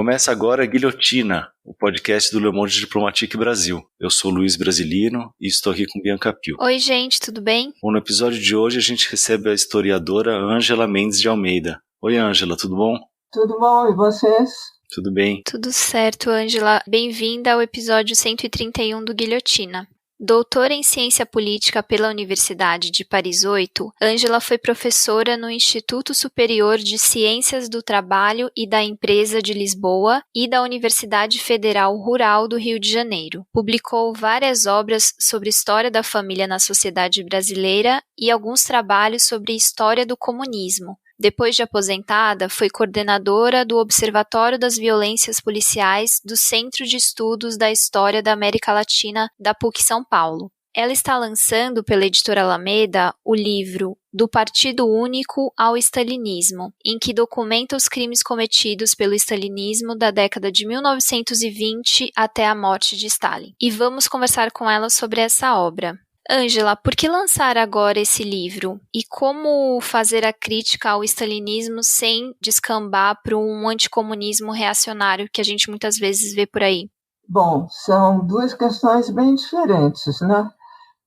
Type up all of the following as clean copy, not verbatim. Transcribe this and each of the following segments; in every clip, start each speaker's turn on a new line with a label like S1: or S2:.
S1: Começa agora Guilhotina, o podcast do Le Monde Diplomatique Brasil. Eu sou Luiz Brasilino e estou aqui com Bianca Pio.
S2: Oi, gente, tudo bem?
S1: Bom, no episódio de hoje a gente recebe a historiadora Ângela Mendes de Almeida. Oi, Ângela, tudo bom?
S3: Tudo bom, e vocês?
S1: Tudo bem.
S2: Tudo certo, Ângela. Bem-vinda ao episódio 131 do Guilhotina. Doutora em Ciência Política pela Universidade de Paris 8, Ângela foi professora no Instituto Superior de Ciências do Trabalho e da Empresa de Lisboa e da Universidade Federal Rural do Rio de Janeiro. Publicou várias obras sobre história da família na sociedade brasileira e alguns trabalhos sobre história do comunismo. Depois de aposentada, foi coordenadora do Observatório das Violências Policiais do Centro de Estudos da História da América Latina da PUC São Paulo. Ela está lançando pela editora Alameda o livro Do Partido Único ao Stalinismo, em que documenta os crimes cometidos pelo stalinismo da década de 1920 até a morte de Stalin. E vamos conversar com ela sobre essa obra. Ângela, por que lançar agora esse livro? E como fazer a crítica ao stalinismo sem descambar para um anticomunismo reacionário que a gente muitas vezes vê por aí?
S3: Bom, são duas questões bem diferentes, né?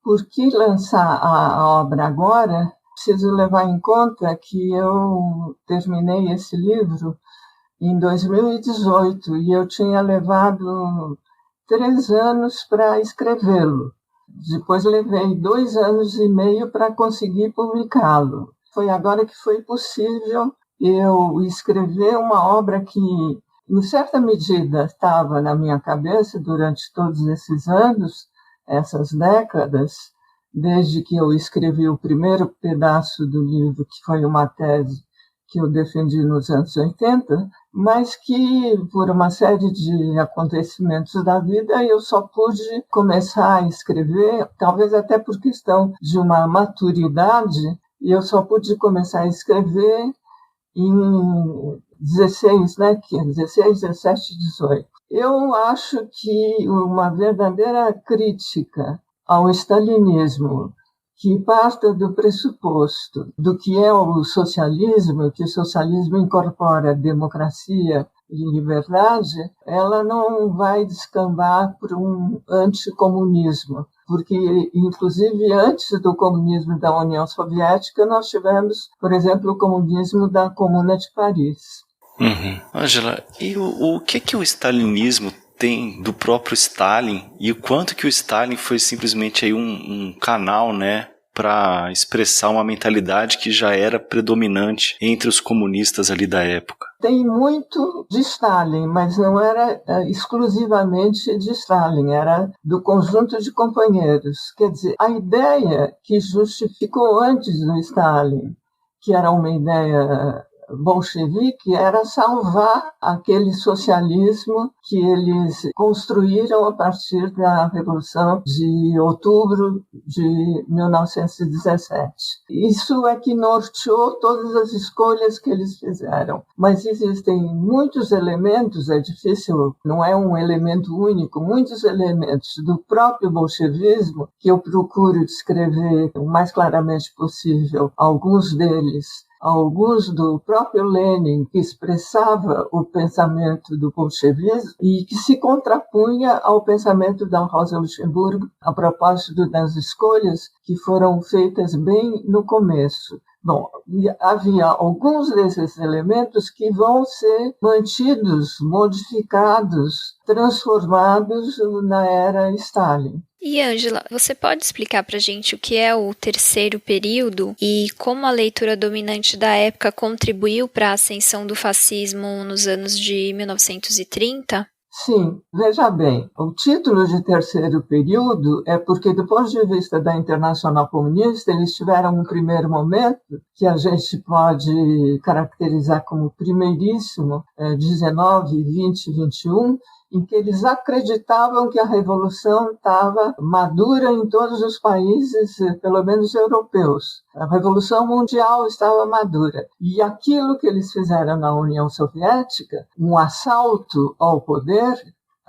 S3: Por que lançar a obra agora? Preciso levar em conta que eu terminei esse livro em 2018 e eu tinha levado 3 anos para escrevê-lo. Depois levei 2 anos e meio para conseguir publicá-lo. Foi agora que foi possível eu escrever uma obra que, em certa medida, estava na minha cabeça durante todos esses anos, essas décadas, desde que eu escrevi o primeiro pedaço do livro, que foi uma tese que eu defendi nos anos 80, mas que, por uma série de acontecimentos da vida, eu só pude começar a escrever, talvez até por questão de uma maturidade, e eu só pude começar a escrever em 16, né? 16, 17, 18. Eu acho que uma verdadeira crítica ao stalinismo, que parta do pressuposto do que é o socialismo, que o socialismo incorpora democracia e liberdade, ela não vai descambar para um anticomunismo, porque, inclusive, antes do comunismo da União Soviética, nós tivemos, por exemplo, o comunismo da Comuna de Paris.
S1: Ângela, e o que o stalinismo tem do próprio Stalin e o quanto que o Stalin foi simplesmente aí um canal, né, para expressar uma mentalidade que já era predominante entre os comunistas ali da época?
S3: Tem muito de Stalin, mas não era exclusivamente de Stalin, era do conjunto de companheiros. Quer dizer, a ideia que justificou antes do Stalin, que era uma ideia bolchevique, era salvar aquele socialismo que eles construíram a partir da Revolução de Outubro de 1917. Isso é que norteou todas as escolhas que eles fizeram. Mas existem muitos elementos, é difícil, não é um elemento único, muitos elementos do próprio bolchevismo que eu procuro descrever o mais claramente possível, alguns deles. Alguns do próprio Lenin, que expressava o pensamento do bolchevismo e que se contrapunha ao pensamento da Rosa Luxemburgo a propósito das escolhas que foram feitas bem no começo. Bom, havia alguns desses elementos que vão ser mantidos, modificados, transformados na era Stalin.
S2: E, Ângela, você pode explicar para a gente o que é o terceiro período e como a leitura dominante da época contribuiu para a ascensão do fascismo nos anos de 1930?
S3: Sim, veja bem, o título de terceiro período é porque, do ponto de vista da Internacional Comunista, eles tiveram um primeiro momento que a gente pode caracterizar como primeiríssimo, 19, 20, 21, em que eles acreditavam que a Revolução estava madura em todos os países, pelo menos europeus. A Revolução Mundial estava madura. E aquilo que eles fizeram na União Soviética, um assalto ao poder,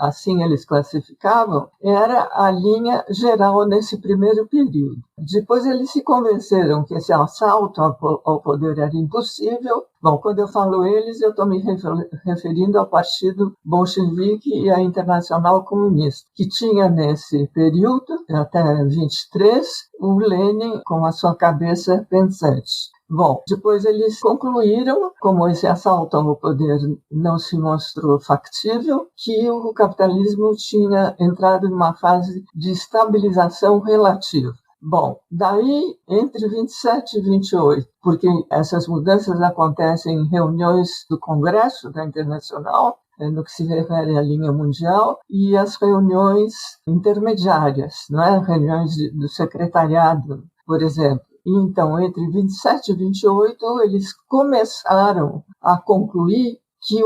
S3: assim eles classificavam, era a linha geral nesse primeiro período. Depois eles se convenceram que esse assalto ao poder era impossível. Bom, quando eu falo eles, eu estou me referindo ao Partido Bolchevique e à Internacional Comunista, que tinha nesse período, até 23, o Lenin com a sua cabeça pensante. Bom, depois eles concluíram, como esse assalto ao poder não se mostrou factível, que o capitalismo tinha entrado numa fase de estabilização relativa. Bom, daí, entre 27 e 28, porque essas mudanças acontecem em reuniões do Congresso da Internacional, no que se refere à linha mundial, e as reuniões intermediárias, não é? Reuniões do secretariado, por exemplo. Então, entre 27 e 28, eles começaram a concluir que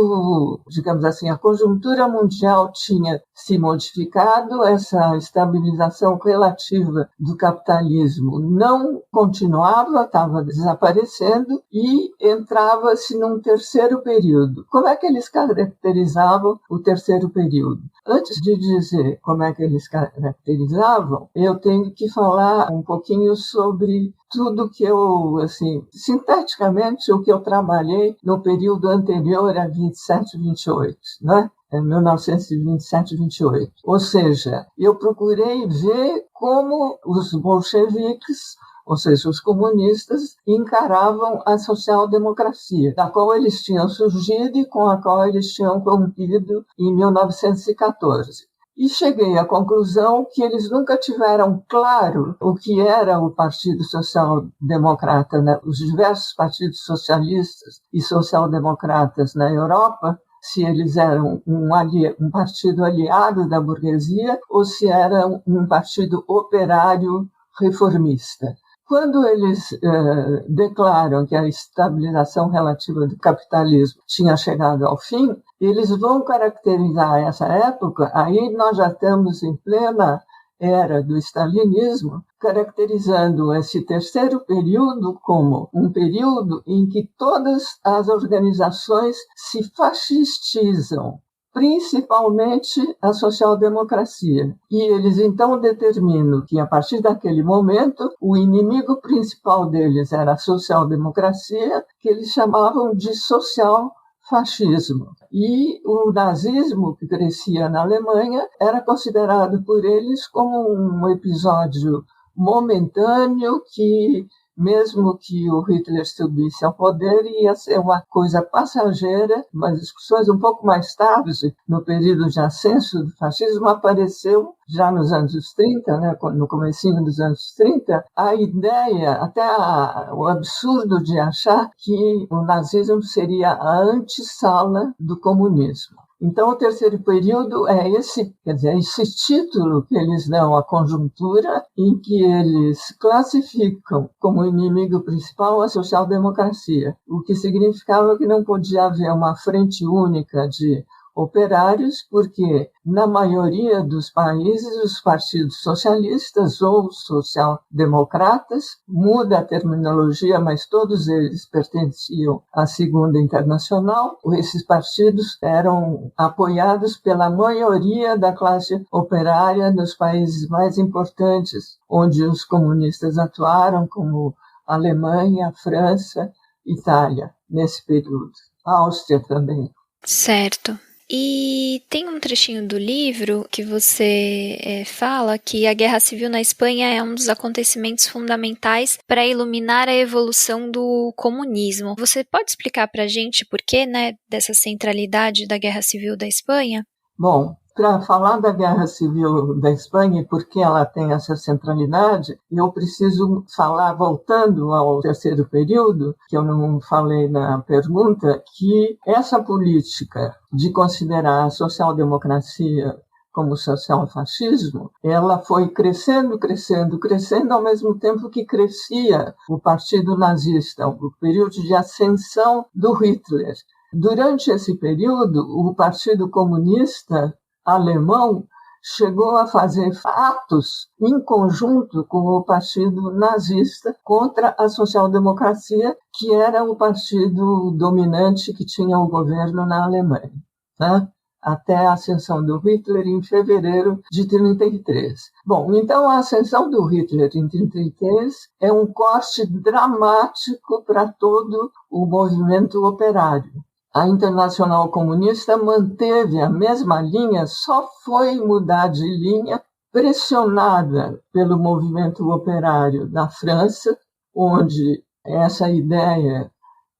S3: digamos assim, a conjuntura mundial tinha se modificado, essa estabilização relativa do capitalismo não continuava, estava desaparecendo e entrava-se num terceiro período. Como é que eles caracterizavam o terceiro período? Antes de dizer como é que eles caracterizavam, eu tenho que falar um pouquinho sobre tudo que eu, assim, sinteticamente, o que eu trabalhei no período anterior a 27 e 28, né? 1927 e 28. Ou seja, eu procurei ver como os bolcheviques, ou seja, os comunistas, encaravam a social-democracia, da qual eles tinham surgido e com a qual eles tinham rompido em 1914. E cheguei à conclusão que eles nunca tiveram claro o que era o Partido Social Democrata, né? Os diversos partidos socialistas e social-democratas na Europa, se eles eram um partido aliado da burguesia ou se era um partido operário reformista. Quando eles declaram que a estabilização relativa do capitalismo tinha chegado ao fim, eles vão caracterizar essa época, aí nós já estamos em plena era do stalinismo, caracterizando esse terceiro período como um período em que todas as organizações se fascistizam, principalmente a social-democracia. E eles então determinam que, a partir daquele momento, o inimigo principal deles era a social-democracia, que eles chamavam de social-fascismo. E o nazismo, que crescia na Alemanha, era considerado por eles como um episódio momentâneo que, mesmo que o Hitler subisse ao poder, ia ser uma coisa passageira. Mas discussões um pouco mais tarde, no período de ascenso do fascismo, apareceu já nos anos 30, né, no comecinho dos anos 30, a ideia, até o absurdo de achar que o nazismo seria a antessala do comunismo. Então, o terceiro período é esse título que eles dão à conjuntura, em que eles classificam como inimigo principal a social-democracia, o que significava que não podia haver uma frente única de operários, porque na maioria dos países os partidos socialistas ou social-democratas, muda a terminologia, mas todos eles pertenciam à Segunda Internacional. Esses partidos eram apoiados pela maioria da classe operária nos países mais importantes, onde os comunistas atuaram, como Alemanha, França, Itália, nesse período. A Áustria também.
S2: Certo. E tem um trechinho do livro que você fala que a Guerra Civil na Espanha é um dos acontecimentos fundamentais para iluminar a evolução do comunismo. Você pode explicar para a gente por quê, né, dessa centralidade da Guerra Civil da Espanha?
S3: Bom, para falar da Guerra Civil da Espanha e por que ela tem essa centralidade, eu preciso falar, voltando ao terceiro período, que eu não falei na pergunta, que essa política de considerar a social-democracia como social-fascismo, ela foi crescendo, ao mesmo tempo que crescia o Partido Nazista, o período de ascensão do Hitler. Durante esse período, o Partido Comunista alemão chegou a fazer atos em conjunto com o Partido Nazista contra a social-democracia, que era o partido dominante que tinha o governo na Alemanha. Tá? até a ascensão do Hitler em fevereiro de 1933. Bom, então a ascensão do Hitler em 1933 é um corte dramático para todo o movimento operário. A Internacional Comunista manteve a mesma linha, só foi mudar de linha pressionada pelo movimento operário da França, onde essa ideia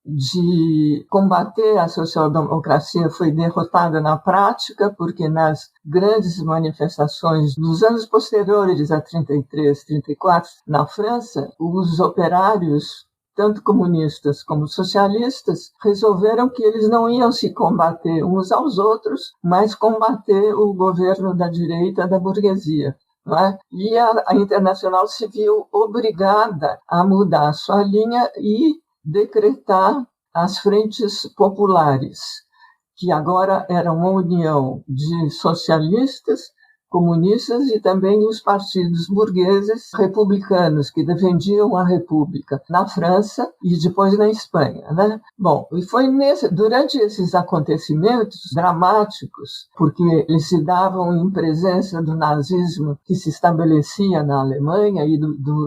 S3: de combater a social-democracia foi derrotada na prática, porque nas grandes manifestações dos anos posteriores a 33, 34, na França, os operários, tanto comunistas como socialistas, resolveram que eles não iam se combater uns aos outros, mas combater o governo da direita, da burguesia. Não é? E a Internacional se viu obrigada a mudar sua linha e decretar as frentes populares, que agora eram uma união de socialistas, comunistas e também os partidos burgueses republicanos que defendiam a República na França e depois na Espanha, né? Bom, e foi durante esses acontecimentos dramáticos, porque eles se davam em presença do nazismo que se estabelecia na Alemanha e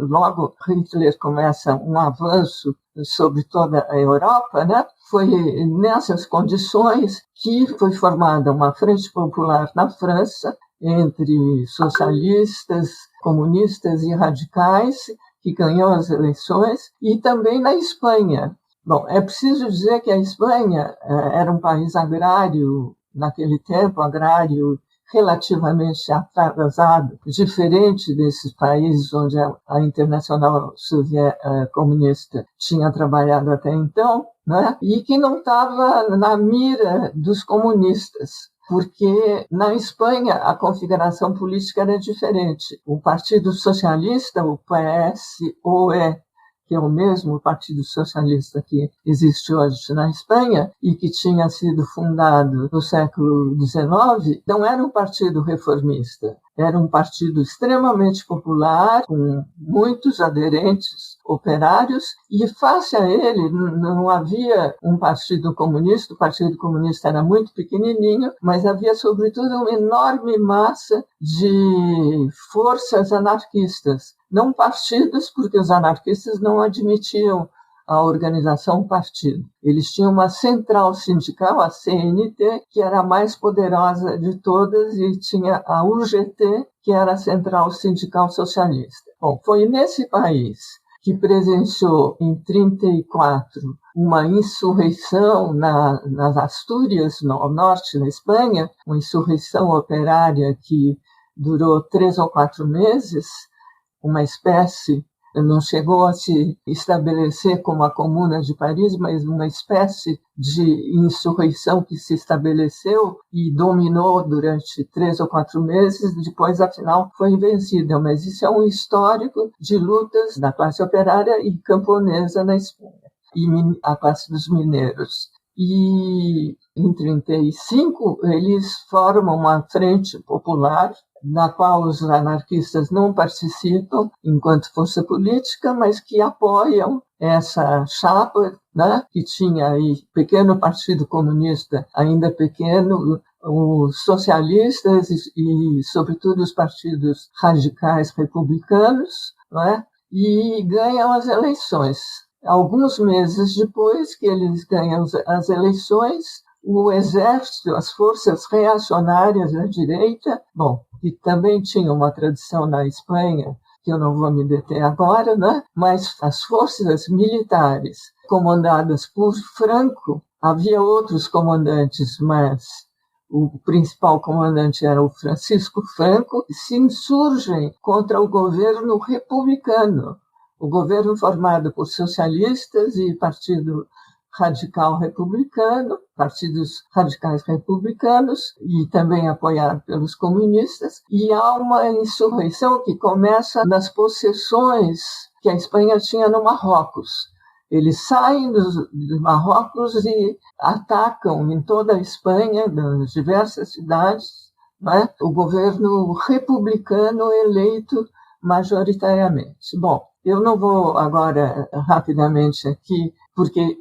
S3: logo Hitler começa um avanço sobre toda a Europa, né? Foi nessas condições que foi formada uma frente popular na França entre socialistas, comunistas e radicais, que ganhou as eleições, e também na Espanha. Bom, é preciso dizer que a Espanha era um país agrário, naquele tempo, agrário relativamente atrasado, diferente desses países onde a Internacional Comunista tinha trabalhado até então, né? E que não estava na mira dos comunistas, porque na Espanha a configuração política era diferente. O Partido Socialista, o PSOE, que é o mesmo Partido Socialista que existe hoje na Espanha e que tinha sido fundado no século XIX, não era um partido reformista. Era um partido extremamente popular, com muitos aderentes operários, e face a ele não havia um partido comunista. O Partido Comunista era muito pequenininho, mas havia, sobretudo, uma enorme massa de forças anarquistas. Não partidos, porque os anarquistas não admitiam a organização partido. Eles tinham uma central sindical, a CNT, que era a mais poderosa de todas, e tinha a UGT, que era a Central Sindical Socialista. Bom, foi nesse país que presenciou, em 1934, uma insurreição nas Astúrias, no norte da Espanha, uma insurreição operária que durou 3 ou 4 meses, uma espécie, não chegou a se estabelecer como a Comuna de Paris, mas uma espécie de insurreição que se estabeleceu e dominou durante 3 ou 4 meses, depois, afinal, foi vencida. Mas isso é um histórico de lutas da classe operária e camponesa na Espanha, e a classe dos mineiros. E, em 1935, eles formam uma frente popular, na qual os anarquistas não participam enquanto força política, mas que apoiam essa chapa, né, que tinha aí pequeno Partido Comunista, ainda pequeno, os socialistas e sobretudo, os partidos radicais republicanos, né, e ganham as eleições. Alguns meses depois que eles ganham as eleições, o exército, as forças reacionárias da direita, bom, que também tinha uma tradição na Espanha, que eu não vou me deter agora, né? Mas as forças militares comandadas por Franco, havia outros comandantes, mas o principal comandante era o Francisco Franco, se insurgem contra o governo republicano, o governo formado por socialistas e Partido Radical Republicano, partidos radicais republicanos, e também apoiado pelos comunistas, e há uma insurreição que começa nas possessões que a Espanha tinha no Marrocos. Eles saem do Marrocos e atacam em toda a Espanha, nas diversas cidades, o governo republicano eleito majoritariamente. Bom, Eu não vou agora rapidamente aqui, porque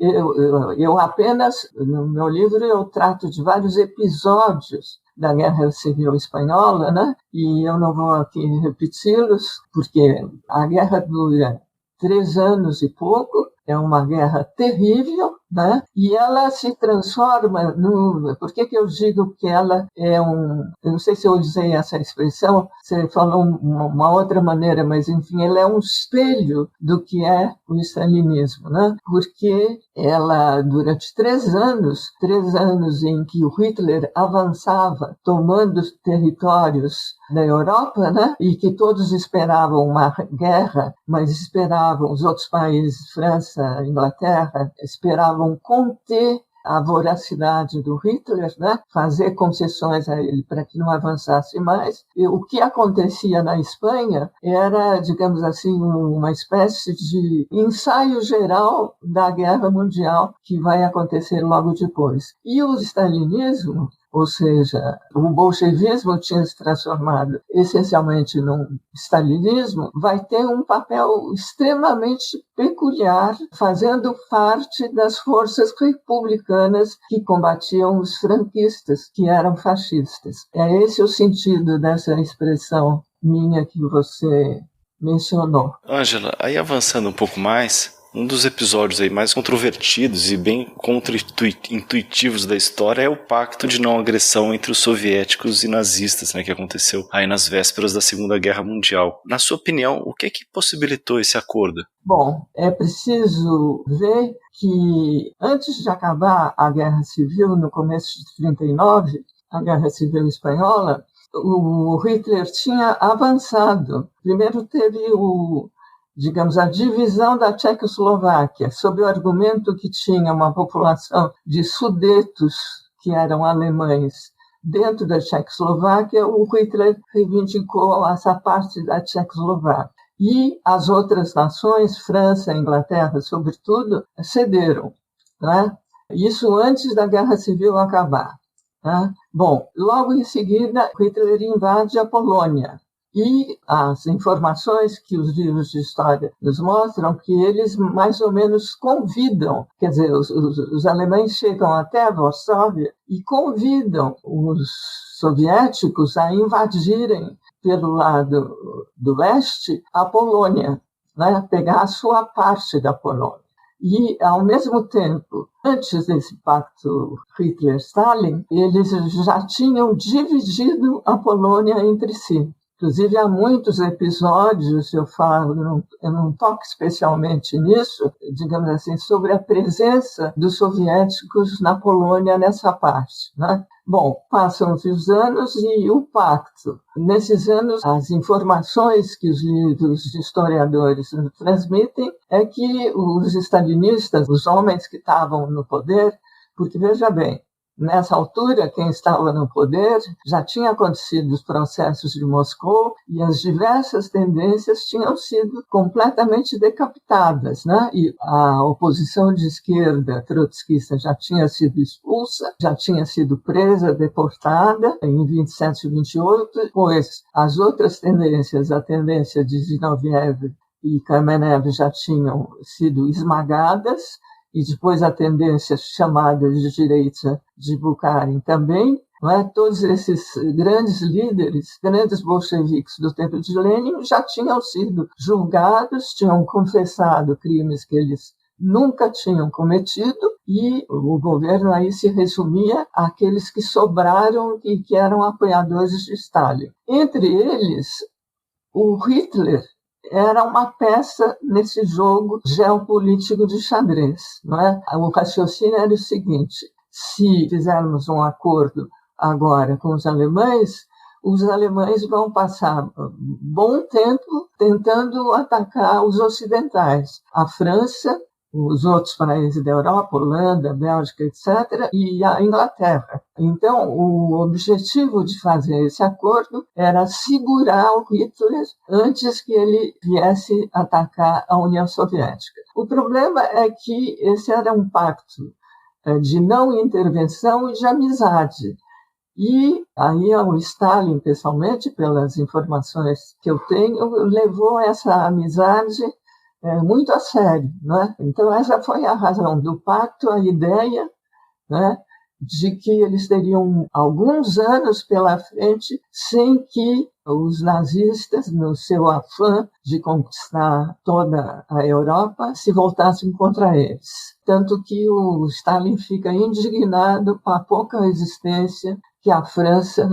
S3: eu apenas, no meu livro, eu trato de vários episódios da Guerra Civil Espanhola, né? E eu não vou aqui repeti-los, porque a guerra dura 3 anos e pouco, é uma guerra terrível, né? E ela se transforma no... Por que eu digo que ela é um... Eu não sei se eu usei essa expressão, você falou uma outra maneira, mas enfim, ela é um espelho do que é o stalinismo, né? Porque ela, durante 3 anos em que o Hitler avançava, tomando territórios da Europa, né? E que todos esperavam uma guerra, mas esperavam os outros países, França, Inglaterra, esperavam conter a voracidade do Hitler, né? Fazer concessões a ele para que não avançasse mais. E o que acontecia na Espanha era, digamos assim, uma espécie de ensaio geral da Guerra Mundial que vai acontecer logo depois. E o stalinismo, ou seja, o bolchevismo tinha se transformado essencialmente num stalinismo, vai ter um papel extremamente peculiar, fazendo parte das forças republicanas que combatiam os franquistas, que eram fascistas. É esse o sentido dessa expressão minha que você mencionou.
S1: Ângela, aí avançando um pouco mais, um dos episódios aí mais controvertidos e bem contra-intuitivos da história é o pacto de não agressão entre os soviéticos e nazistas, né, que aconteceu aí nas vésperas da Segunda Guerra Mundial. Na sua opinião, o que possibilitou esse acordo?
S3: Bom, é preciso ver que antes de acabar a Guerra Civil, no começo de 1939, a Guerra Civil Espanhola, o Hitler tinha avançado. Primeiro teve digamos, a divisão da Tchecoslováquia, sob o argumento que tinha uma população de sudetos, que eram alemães, dentro da Tchecoslováquia, o Hitler reivindicou essa parte da Tchecoslováquia. E as outras nações, França, Inglaterra, sobretudo, cederam, né? Isso antes da Guerra Civil acabar, né? Bom, logo em seguida, Hitler invade a Polônia. E as informações que os livros de história nos mostram que eles mais ou menos convidam, quer dizer, os alemães chegam até Varsóvia e convidam os soviéticos a invadirem pelo lado do leste a Polônia, né, pegar a sua parte da Polônia. E, ao mesmo tempo, antes desse pacto Hitler-Stalin, eles já tinham dividido a Polônia entre si. Inclusive, há muitos episódios, eu não toco especialmente nisso, digamos assim, sobre a presença dos soviéticos na Polônia nessa parte, né? Bom, passam-se os anos e o pacto. Nesses anos, as informações que os livros de historiadores nos transmitem é que os stalinistas, os homens que estavam no poder, porque, veja bem, nessa altura, quem estava no poder já tinha acontecido os processos de Moscou e as diversas tendências tinham sido completamente decapitadas, né? E a oposição de esquerda trotskista já tinha sido expulsa, já tinha sido presa, deportada em 27 e 28, pois as outras tendências, a tendência de Zinoviev e Kamenev já tinham sido esmagadas, e depois a tendência chamada de direita de Bukharin também, não é? Todos esses grandes líderes, grandes bolcheviques do tempo de Lenin já tinham sido julgados, tinham confessado crimes que eles nunca tinham cometido, e o governo aí se resumia àqueles que sobraram e que eram apoiadores de Stalin. Entre eles, o Hitler era uma peça nesse jogo geopolítico de xadrez, não é? O raciocínio era o seguinte: se fizermos um acordo agora com os alemães vão passar bom tempo tentando atacar os ocidentais, a França, os outros países da Europa, Holanda, Bélgica, etc., e a Inglaterra. Então, o objetivo de fazer esse acordo era segurar o Hitler antes que ele viesse atacar a União Soviética. O problema é que esse era um pacto de não intervenção e de amizade. E aí o Stalin, pessoalmente, pelas informações que eu tenho, levou essa amizade muito a sério, né? Então essa foi a razão do pacto, a ideia, né, de que eles teriam alguns anos pela frente sem que os nazistas, no seu afã de conquistar toda a Europa, se voltassem contra eles. Tanto que o Stalin fica indignado com a pouca resistência que a França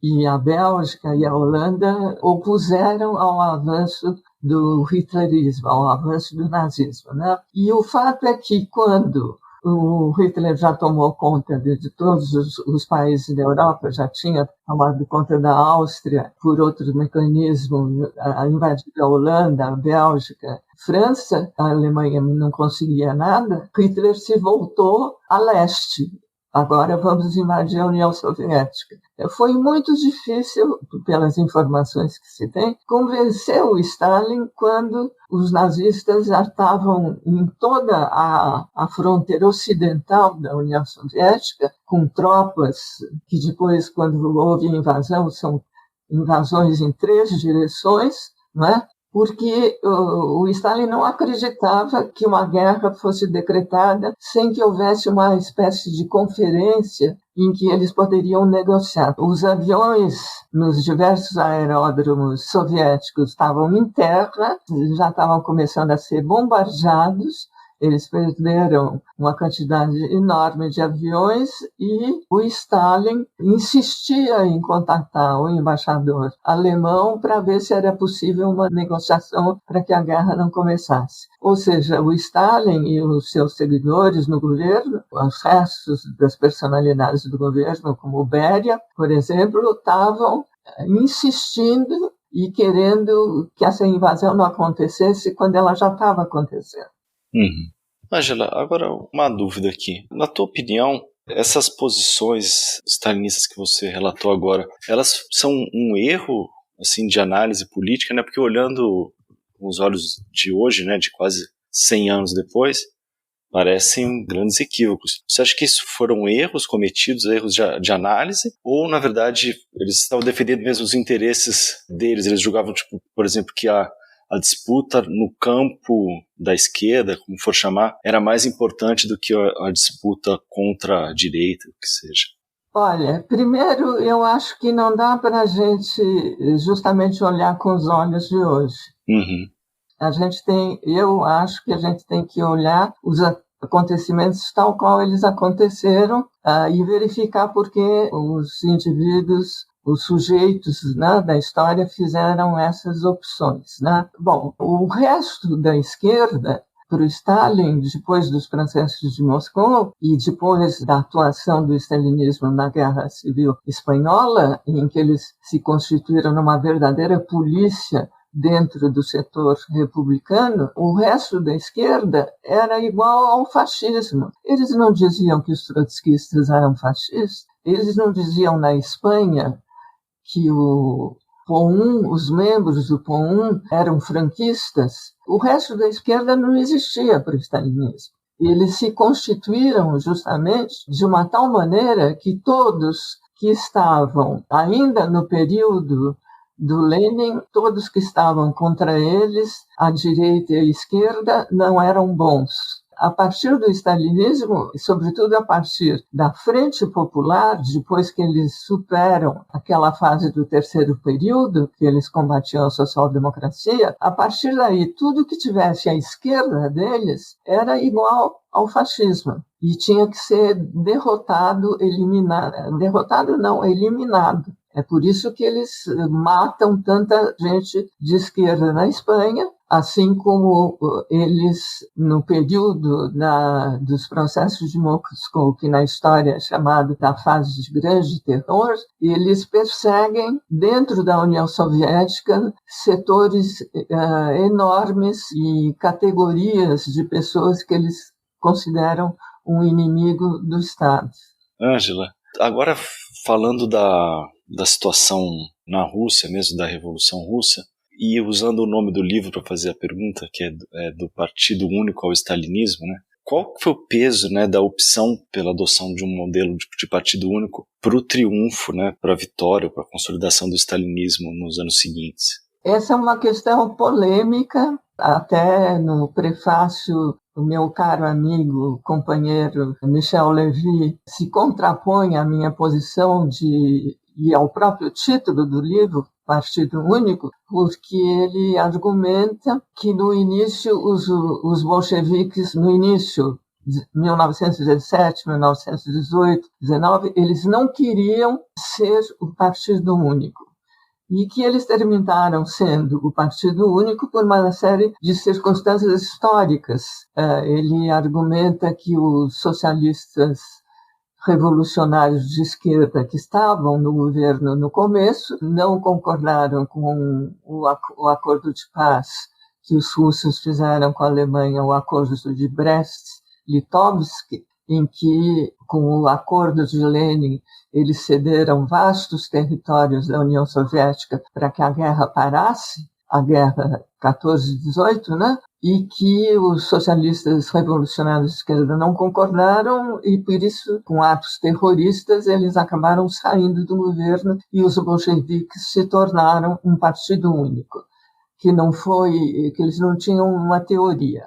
S3: e a Bélgica e a Holanda opuseram ao avanço do hitlerismo, ao avanço do nazismo, né? E o fato é que quando o Hitler já tomou conta de todos os países da Europa, já tinha tomado conta da Áustria, por outros mecanismos, invadido a Holanda, a Bélgica, França, a Alemanha não conseguia nada, Hitler se voltou a leste. Agora vamos invadir a União Soviética. Foi muito difícil, pelas informações que se tem, convencer o Stalin quando os nazistas já estavam em toda a fronteira ocidental da União Soviética, com tropas que depois, quando houve invasão, são invasões em 3 direções, não é? Porque o Stalin não acreditava que uma guerra fosse decretada sem que houvesse uma espécie de conferência em que eles poderiam negociar. Os aviões nos diversos aeródromos soviéticos estavam em terra, já estavam começando a ser bombardeados. Eles perderam uma quantidade enorme de aviões e o Stalin insistia em contatar o embaixador alemão para ver se era possível uma negociação para que a guerra não começasse. Ou seja, o Stalin e os seus seguidores no governo, os restos das personalidades do governo, como Beria, por exemplo, estavam insistindo e querendo que essa invasão não acontecesse quando ela já estava acontecendo.
S1: Ângela, agora uma dúvida aqui. Na tua opinião, essas posições stalinistas que você relatou agora, elas são um erro assim, de análise política, né? Porque olhando com os olhos de hoje, né, de quase 100 anos depois, parecem grandes equívocos. Você acha que isso foram erros cometidos, erros de análise? Ou, na verdade, eles estavam defendendo mesmo os interesses deles? Eles julgavam, tipo, por exemplo, que a disputa no campo da esquerda, como for chamar, era mais importante do que a disputa contra a direita, o que seja.
S3: Olha, primeiro eu acho que não dá para a gente justamente olhar com os olhos de hoje. Eu acho que a gente tem que olhar os acontecimentos tal qual eles aconteceram e verificar por que os indivíduos, os sujeitos, né, da história fizeram essas opções, né? Bom, o resto da esquerda, para o Stalin, depois dos processos de Moscou e depois da atuação do stalinismo na Guerra Civil Espanhola, em que eles se constituíram numa verdadeira polícia dentro do setor republicano, o resto da esquerda era igual ao fascismo. Eles não diziam que os trotskistas eram fascistas, eles não diziam na Espanha que o POUM, os membros do POUM eram franquistas. O resto da esquerda não existia para o stalinismo. Eles se constituíram justamente de uma tal maneira que todos que estavam ainda no período do Lenin, todos que estavam contra eles, a direita e a esquerda, não eram bons. A partir do stalinismo, e sobretudo a partir da Frente Popular, depois que eles superam aquela fase do terceiro período, que eles combatiam a social-democracia, a partir daí, tudo que tivesse à esquerda deles era igual ao fascismo. E tinha que ser derrotado, eliminado. Derrotado não, eliminado. É por isso que eles matam tanta gente de esquerda na Espanha, assim como eles, no período dos processos de Moscou, que na história é chamado da fase de grande terror, eles perseguem, dentro da União Soviética, setores enormes e categorias de pessoas que eles consideram um inimigo do Estado.
S1: Ângela, agora falando da situação na Rússia, mesmo da Revolução Russa, e usando o nome do livro para fazer a pergunta, que é do Partido Único ao Stalinismo, né? Qual foi o peso, né, da opção pela adoção de um modelo de partido único para o triunfo, né, para a vitória, para a consolidação do stalinismo nos anos seguintes?
S3: Essa é uma questão polêmica, até no prefácio o meu caro amigo, companheiro Michel Lévy se contrapõe à minha posição e ao próprio título do livro, Partido Único, porque ele argumenta que no início os bolcheviques, no início, 1917, 1918, 19, eles não queriam ser o Partido Único. E que eles terminaram sendo o Partido Único por uma série de circunstâncias históricas. Ele argumenta que os socialistas revolucionários de esquerda que estavam no governo no começo não concordaram com o acordo de paz que os russos fizeram com a Alemanha, o acordo de Brest-Litovsk, em que, com o acordo de Lenin, eles cederam vastos territórios da União Soviética para que a guerra parasse, a guerra 14-18, né? E que os socialistas revolucionários de esquerda não concordaram e, por isso, com atos terroristas, eles acabaram saindo do governo e os bolcheviques se tornaram um partido único, que eles não tinham uma teoria.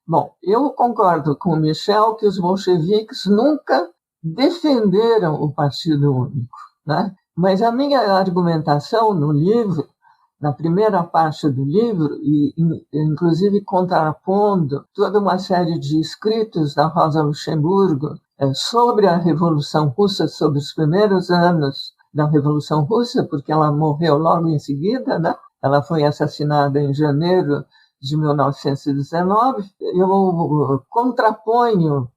S3: Bom, eu concordo com o Michel que os bolcheviques nunca defenderam o Partido Único, né? Mas a minha argumentação no livro, na primeira parte do livro, e inclusive contrapondo toda uma série de escritos da Rosa Luxemburgo sobre a Revolução Russa, sobre os primeiros anos da Revolução Russa, porque ela morreu logo em seguida, né? Ela foi assassinada em janeiro de 1919, eu contraponho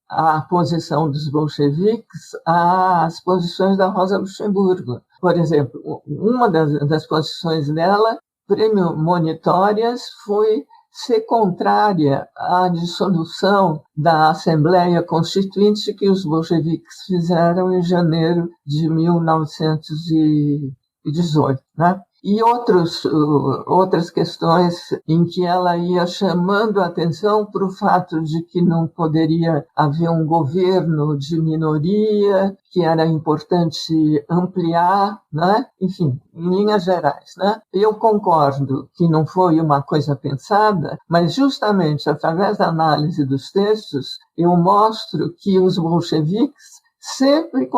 S3: a posição dos bolcheviques às posições da Rosa Luxemburgo. Por exemplo, uma das posições dela, premonitórias, foi ser contrária à dissolução da Assembleia Constituinte que os bolcheviques fizeram em janeiro de 1918, né? E outras questões em que ela ia chamando a atenção para o fato de que não poderia haver um governo de minoria, que era importante ampliar, né? Enfim, em linhas gerais, né? Eu concordo que não foi uma coisa pensada, mas justamente através da análise dos textos, eu mostro que os bolcheviques sempre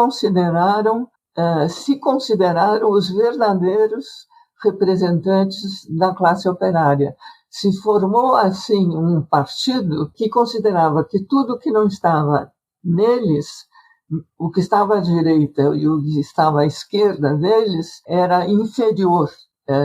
S3: se consideraram os verdadeiros representantes da classe operária. Se formou, assim, um partido que considerava que tudo que não estava neles, o que estava à direita e o que estava à esquerda deles, era inferior,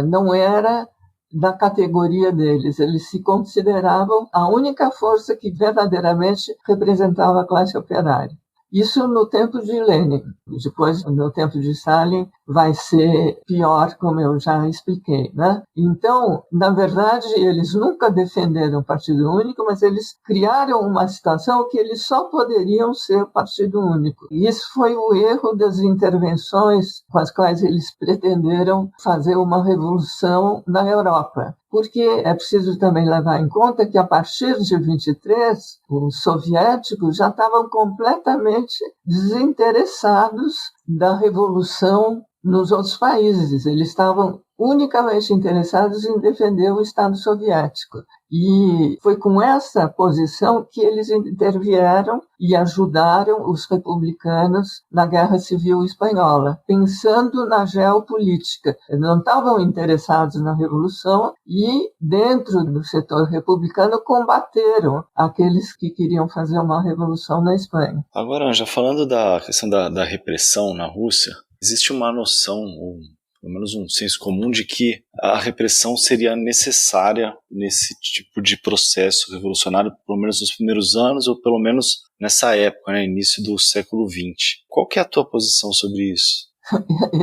S3: não era da categoria deles. Eles se consideravam a única força que verdadeiramente representava a classe operária. Isso no tempo de Lenin. Depois, no tempo de Stalin, vai ser pior, como eu já expliquei, né? Então, na verdade, eles nunca defenderam o Partido Único, mas eles criaram uma situação que eles só poderiam ser Partido Único. E isso foi o erro das intervenções com as quais eles pretenderam fazer uma revolução na Europa. Porque é preciso também levar em conta que, a partir de 23, os soviéticos já estavam completamente desinteressados da revolução nos outros países. Eles estavam unicamente interessados em defender o Estado soviético. E foi com essa posição que eles intervieram e ajudaram os republicanos na Guerra Civil Espanhola, pensando na geopolítica. Não estavam interessados na Revolução e, dentro do setor republicano, combateram aqueles que queriam fazer uma revolução na Espanha.
S1: Agora, Anja, falando da questão da repressão na Rússia, existe uma noção, pelo menos um senso comum, de que a repressão seria necessária nesse tipo de processo revolucionário, pelo menos nos primeiros anos, ou pelo menos nessa época, né, início do século XX. Qual que é a tua posição sobre isso?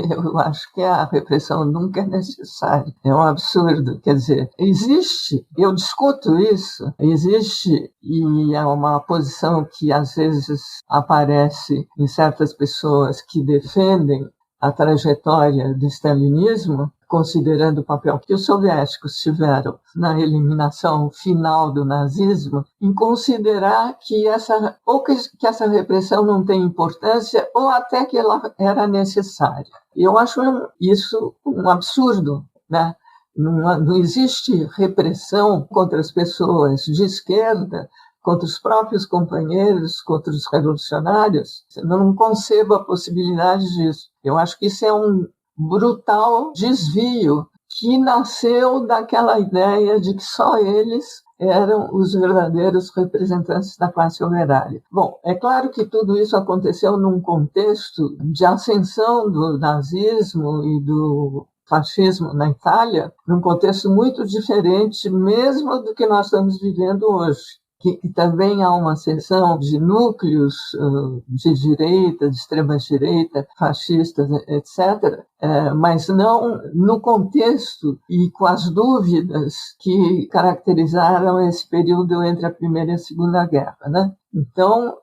S3: Eu acho que a repressão nunca é necessária. É um absurdo. Quer dizer, existe, eu discuto isso, existe, e é uma posição que às vezes aparece em certas pessoas que defendem a trajetória do stalinismo, considerando o papel que os soviéticos tiveram na eliminação final do nazismo, em considerar que essa repressão não tem importância ou até que ela era necessária. Eu acho isso um absurdo, né? não existe repressão contra as pessoas de esquerda, contra os próprios companheiros, contra os revolucionários. Eu não concebo a possibilidade disso. Eu acho que isso é um brutal desvio que nasceu daquela ideia de que só eles eram os verdadeiros representantes da classe operária. Bom, é claro que tudo isso aconteceu num contexto de ascensão do nazismo e do fascismo na Itália, num contexto muito diferente mesmo do que nós estamos vivendo hoje. Que também há uma seção de núcleos de direita, de extrema-direita, fascistas, etc., mas não no contexto e com as dúvidas que caracterizaram esse período entre a Primeira e a Segunda Guerra, né? Então,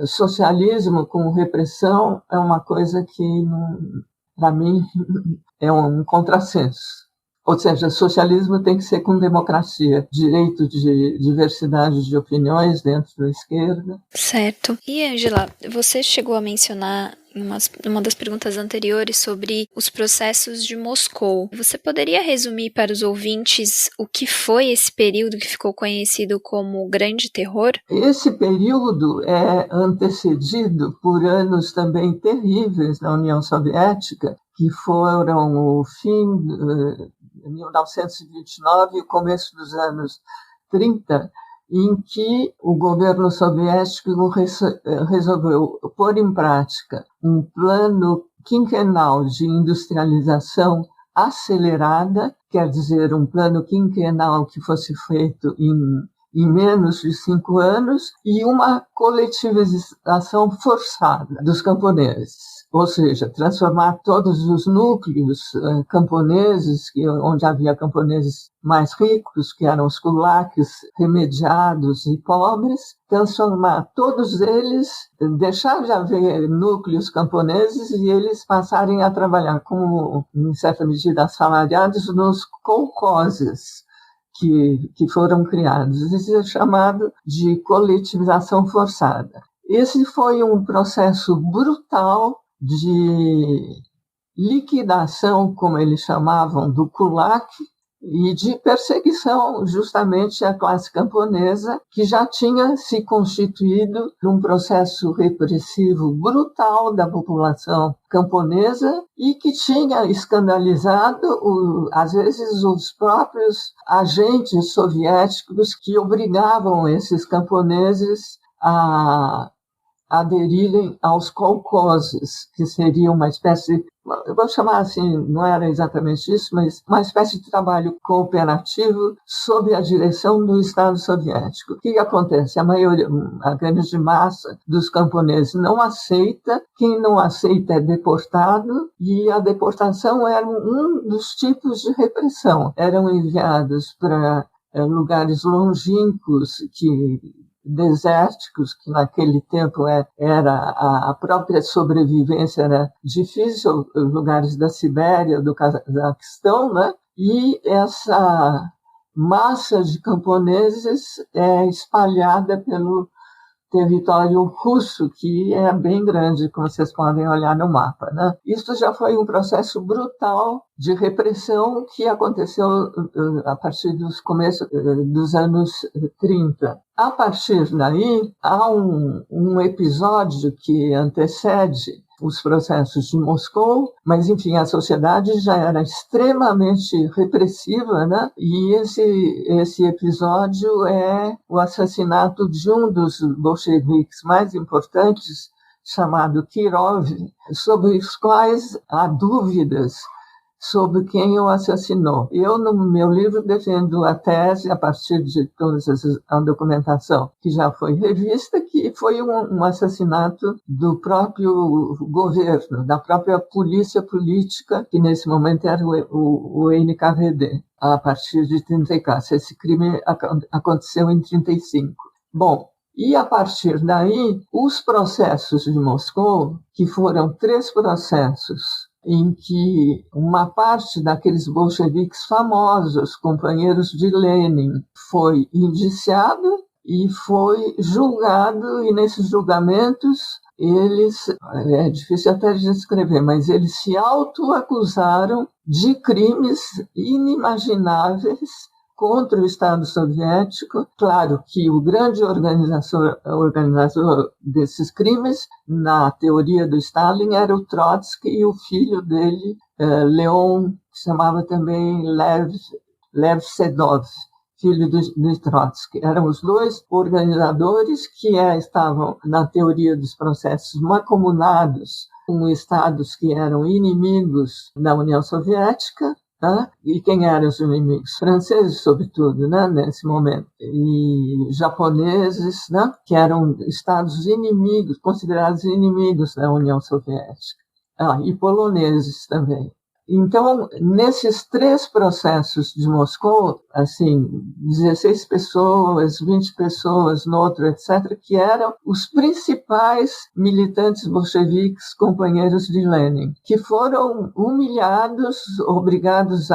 S3: socialismo com repressão é uma coisa que, para mim, é um contrassenso. Ou seja, socialismo tem que ser com democracia, direito de diversidade de opiniões dentro da esquerda.
S2: Certo. E, Ângela, você chegou a mencionar em uma das perguntas anteriores sobre os processos de Moscou. Você poderia resumir para os ouvintes o que foi esse período que ficou conhecido como o Grande Terror?
S3: Esse período é antecedido por anos também terríveis na União Soviética, que foram o fim de 1929 e o começo dos anos 30, em que o governo soviético resolveu pôr em prática um plano quinquenal de industrialização acelerada, quer dizer, um plano quinquenal que fosse feito em menos de 5 anos, e uma coletivização forçada dos camponeses. Ou seja, transformar todos os núcleos camponeses, onde havia camponeses mais ricos, que eram os kulaks, remediados e pobres, transformar todos eles, deixar de haver núcleos camponeses e eles passarem a trabalhar como, em certa medida, assalariados nos kolkhozes que foram criados. Isso é chamado de coletivização forçada. Esse foi um processo brutal de liquidação, como eles chamavam, do kulak, e de perseguição justamente à classe camponesa, que já tinha se constituído num processo repressivo brutal da população camponesa e que tinha escandalizado, às vezes, os próprios agentes soviéticos que obrigavam esses camponeses a aderirem aos kolkhozes, que seria uma espécie, eu vou chamar assim, não era exatamente isso, mas uma espécie de trabalho cooperativo sob a direção do Estado soviético. O que acontece? A grande massa dos camponeses não aceita, quem não aceita é deportado, e a deportação era um dos tipos de repressão. Eram enviados para lugares longínquos desérticos, que naquele tempo era a própria sobrevivência era difícil, lugares da Sibéria, do Cazaquistão, né? E essa massa de camponeses é espalhada pelo território russo, que é bem grande, como vocês podem olhar no mapa, né? Isso já foi um processo brutal de repressão que aconteceu a partir dos começos dos anos 30. A partir daí, há um episódio que antecede os processos de Moscou, mas, enfim, a sociedade já era extremamente repressiva, né? E esse episódio é o assassinato de um dos bolcheviques mais importantes, chamado Kirov, sobre os quais há dúvidas sobre quem o assassinou. Eu, no meu livro, defendo a tese, a partir de toda a documentação que já foi revista, que foi um assassinato do próprio governo, da própria polícia política, que nesse momento era o NKVD, a partir de 34. Esse crime aconteceu em 35. Bom, e a partir daí, os processos de Moscou, que foram 3 processos, em que uma parte daqueles bolcheviques famosos, companheiros de Lenin, foi indiciado e foi julgado, e nesses julgamentos eles, é difícil até de descrever, mas eles se autoacusaram de crimes inimagináveis contra o Estado soviético. Claro que o grande organizador desses crimes, na teoria do Stalin, era o Trotsky, e o filho dele, Leon, que chamava também Lev Sedov, filho do Trotsky. Eram os dois organizadores que estavam, na teoria dos processos, mancomunados com estados que eram inimigos da União Soviética. E quem eram os inimigos? Franceses, sobretudo, nesse momento. E japoneses, que eram estados inimigos, considerados inimigos da União Soviética. E poloneses também. Então, nesses 3 processos de Moscou, 16 pessoas, 20 pessoas no outro, etc., que eram os principais militantes bolcheviques, companheiros de Lenin, que foram humilhados, obrigados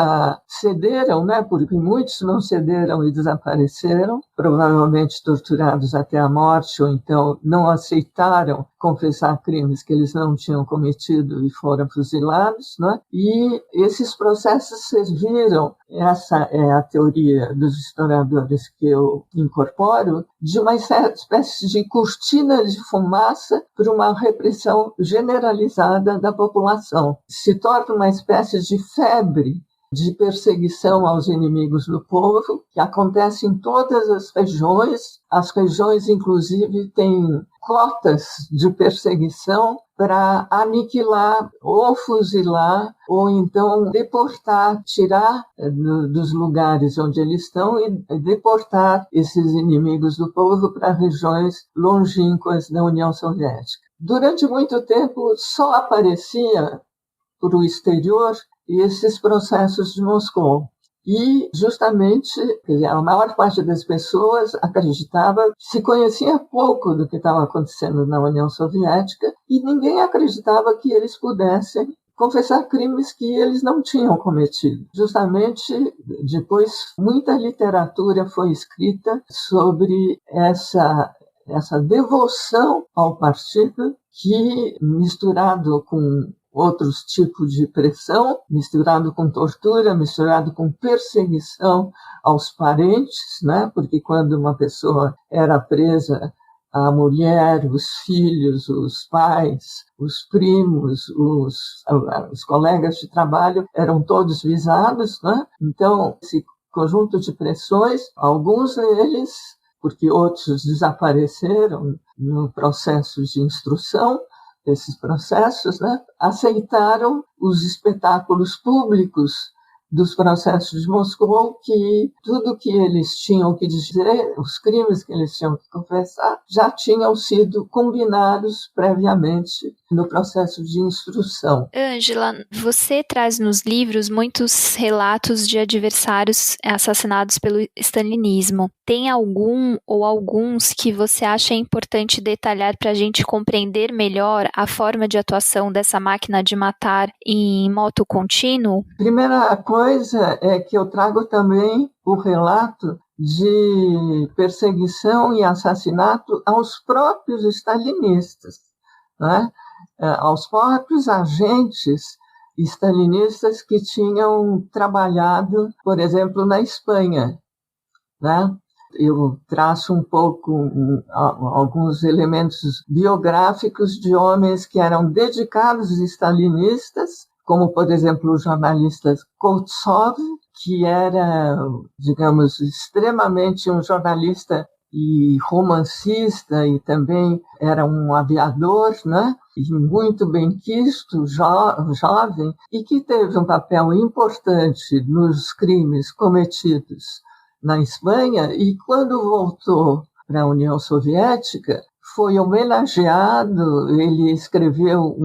S3: cederam, porque muitos não cederam e desapareceram, provavelmente torturados até a morte, ou então não aceitaram confessar crimes que eles não tinham cometido e foram fuzilados, E esses processos serviram, essa é a teoria dos historiadores que eu incorporo, de uma espécie de cortina de fumaça para uma repressão generalizada da população. Se torna uma espécie de febre de perseguição aos inimigos do povo, que acontece em todas as regiões. As regiões, inclusive, têm cotas de perseguição para aniquilar ou fuzilar, ou então deportar, tirar dos lugares onde eles estão e deportar esses inimigos do povo para regiões longínquas da União Soviética. Durante muito tempo, só aparecia para o exterior esses processos de Moscou. E, justamente, a maior parte das pessoas acreditava, se conhecia pouco do que estava acontecendo na União Soviética, e ninguém acreditava que eles pudessem confessar crimes que eles não tinham cometido. Justamente, depois, muita literatura foi escrita sobre essa devoção ao partido, que, misturado com outros tipos de pressão, misturado com tortura, misturado com perseguição aos parentes, porque quando uma pessoa era presa, a mulher, os filhos, os pais, os primos, os colegas de trabalho eram todos visados. Então, esse conjunto de pressões, alguns deles, porque outros desapareceram no processo de instrução, desses processos, aceitaram os espetáculos públicos dos processos de Moscou, que tudo que eles tinham que dizer, os crimes que eles tinham que confessar, já tinham sido combinados previamente no processo de instrução.
S2: Ângela, você traz nos livros muitos relatos de adversários assassinados pelo stalinismo. Tem algum ou alguns que você acha importante detalhar para a gente compreender melhor a forma de atuação dessa máquina de matar em modo contínuo?
S3: Primeira coisa é que eu trago também o relato de perseguição e assassinato aos próprios stalinistas, aos próprios agentes stalinistas que tinham trabalhado, por exemplo, na Espanha. Eu traço um pouco alguns elementos biográficos de homens que eram dedicados stalinistas, como, por exemplo, o jornalista Koltsov, que era, digamos, extremamente um jornalista e romancista, e também era um aviador, e muito bem quisto, jovem, e que teve um papel importante nos crimes cometidos na Espanha, e quando voltou para a União Soviética, foi homenageado. Ele escreveu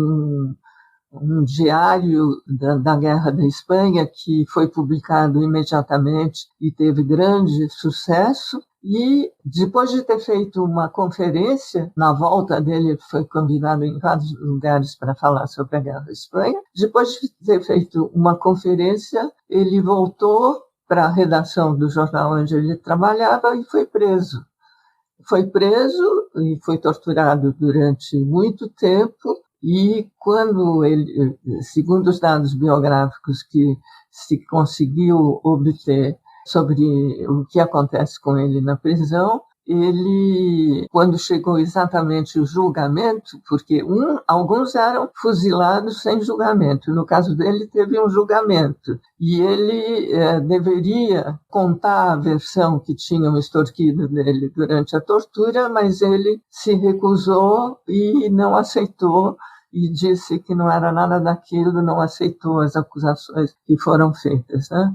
S3: um diário da Guerra da Espanha, que foi publicado imediatamente e teve grande sucesso. E depois de ter feito uma conferência, na volta dele foi convidado em vários lugares para falar sobre a Guerra da Espanha. Depois de ter feito uma conferência, ele voltou para a redação do jornal onde ele trabalhava e foi preso. foi preso e foi torturado durante muito tempo, e quando ele, segundo os dados biográficos que se conseguiu obter sobre o que acontece com ele na prisão, ele, quando chegou exatamente o julgamento, porque alguns eram fuzilados sem julgamento, no caso dele teve um julgamento, e ele deveria contar a versão que tinham extorquido dele durante a tortura, mas ele se recusou e não aceitou, e disse que não era nada daquilo, não aceitou as acusações que foram feitas, né?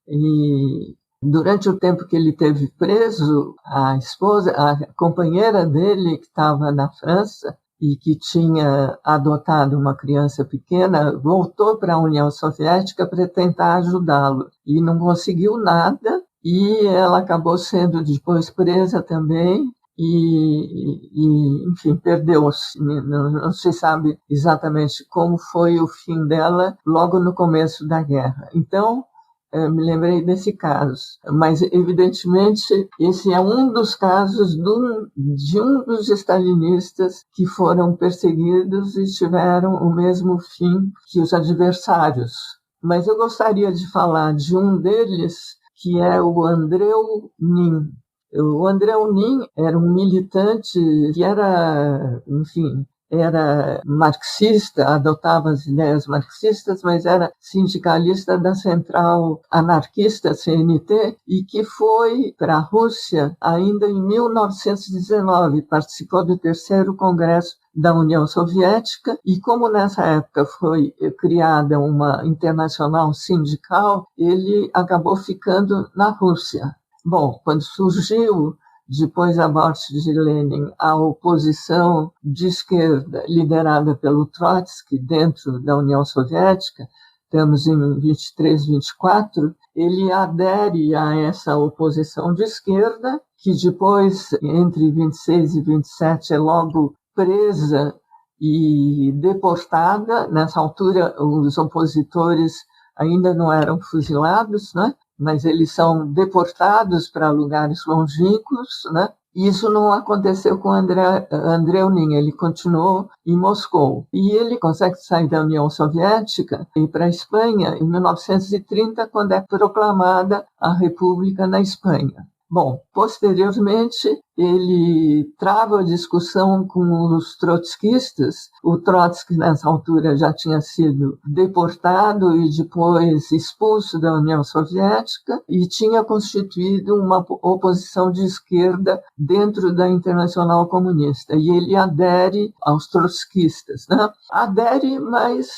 S3: E durante o tempo que ele teve preso, a esposa, a companheira dele, que estava na França e que tinha adotado uma criança pequena, voltou para a União Soviética para tentar ajudá-lo. E não conseguiu nada, e ela acabou sendo depois presa também, e enfim, perdeu-se. Não se sabe exatamente como foi o fim dela logo no começo da guerra. Então, me lembrei desse caso, mas evidentemente esse é um dos casos de um dos stalinistas que foram perseguidos e tiveram o mesmo fim que os adversários. Mas eu gostaria de falar de um deles, que é o Andreu Nin. O Andreu Nin era um militante que era, enfim, era marxista, adotava as ideias marxistas, mas era sindicalista da central anarquista CNT, e que foi para a Rússia ainda em 1919, participou do 3º Congresso da União Soviética, e como nessa época foi criada uma internacional sindical, ele acabou ficando na Rússia. Bom, quando surgiu, depois da morte de Lenin, a oposição de esquerda liderada pelo Trotsky dentro da União Soviética, estamos em 23, 24, ele adere a essa oposição de esquerda, que depois, entre 26 e 27, é logo presa e deportada. Nessa altura, os opositores ainda não eram fuzilados, né? Mas eles são deportados para lugares longínquos, né? Isso não aconteceu com Andreu Nin, ele continuou em Moscou. E ele consegue sair da União Soviética e ir para a Espanha em 1930, quando é proclamada a República na Espanha. Bom, posteriormente, ele trava a discussão com os trotskistas. O Trotsky, nessa altura, já tinha sido deportado e depois expulso da União Soviética e tinha constituído uma oposição de esquerda dentro da Internacional Comunista. E ele adere aos trotskistas, né? Adere, mas